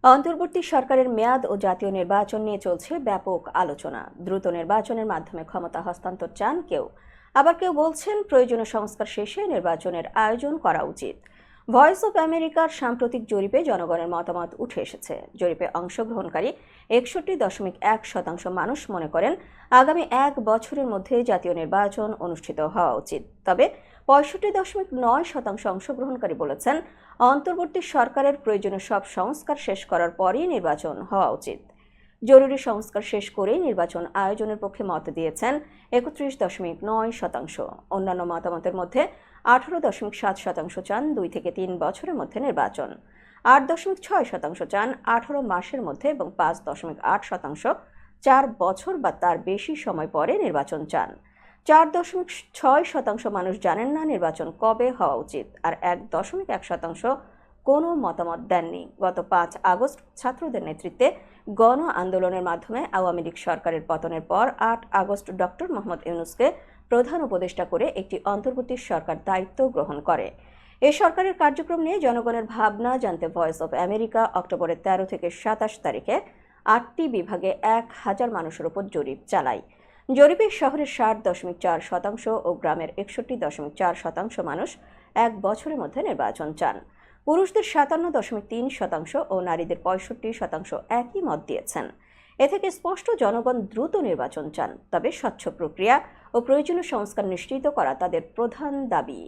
অন্তর্বর্তী সরকারের মেয়াদ ও জাতীয় নির্বাচন নিয়ে চলছে ব্যাপক আলোচনা। দ্রুত নির্বাচনের মাধ্যমে ক্ষমতা হস্তান্তর চান কেউ, আবার কেউ বলছেন প্রয়োজনীয় সংস্কার শেষে নির্বাচনের আয়োজন করা উচিত। ভয়েস অব আমেরিকার সাম্প্রতিক জরিপে জনগণের মতামত উঠে এসেছে। জরিপে অংশগ্রহণকারী 61.1% মানুষ মনে করেন আগামী 1 বছরের মধ্যে জাতীয় নির্বাচন অনুষ্ঠিত হওয়া উচিত। তবে 65.9% অংশগ্রহণকারী বলেছেন অন্তর্বর্তী সরকারের প্রয়োজনীয় সব সংস্কার শেষ করার পরই নির্বাচন হওয়া উচিত। জরুরি সংস্কার শেষ করেই নির্বাচন আয়োজনের পক্ষে মত দিয়েছেন 31.9%। অন্যান্য মতামতের মধ্যে 18.7% চান 2 থেকে 3 বছরের মধ্যে নির্বাচন, 8.6% চান 18 মাসের মধ্যে এবং 5.8% 4 বছর বা তার বেশি সময় পরে নির্বাচন চান। 4.6% মানুষ জানেন না নির্বাচন কবে হওয়া উচিত, আর 1.1% কোনো মতামত দেননি। গত 5 আগস্ট ছাত্রদের নেতৃত্বে গণ আন্দোলনের মাধ্যমে আওয়ামী লীগ সরকারের পতনের পর 8 আগস্ট ডক্টর মোহাম্মদ ইউনূসকে প্রধান উপদেষ্টা করে একটি অন্তর্বর্তী সরকার দায়িত্ব গ্রহণ করে। এই সরকারের কার্যক্রম নিয়ে জনগণের ভাবনা জানতে ভয়েস অব আমেরিকা অক্টোবরের 13 থেকে 27 তারিখে 8টি বিভাগে 1000 মানুষের উপর জরিপ চালায়। জরিপে শহরের 60.4% ও গ্রামের 61.4% মানুষ 1 বছরের মধ্যে নির্বাচন চান। পুরুষদের 57.3% ও নারীদের 65% একই মত দিয়েছেন। এ থেকে স্পষ্ট জনগণ দ্রুত নির্বাচন চান, তবে স্বচ্ছ প্রক্রিয়া ও প্রয়োজনীয় সংস্কার নিশ্চিত করা তাদের প্রধান দাবি।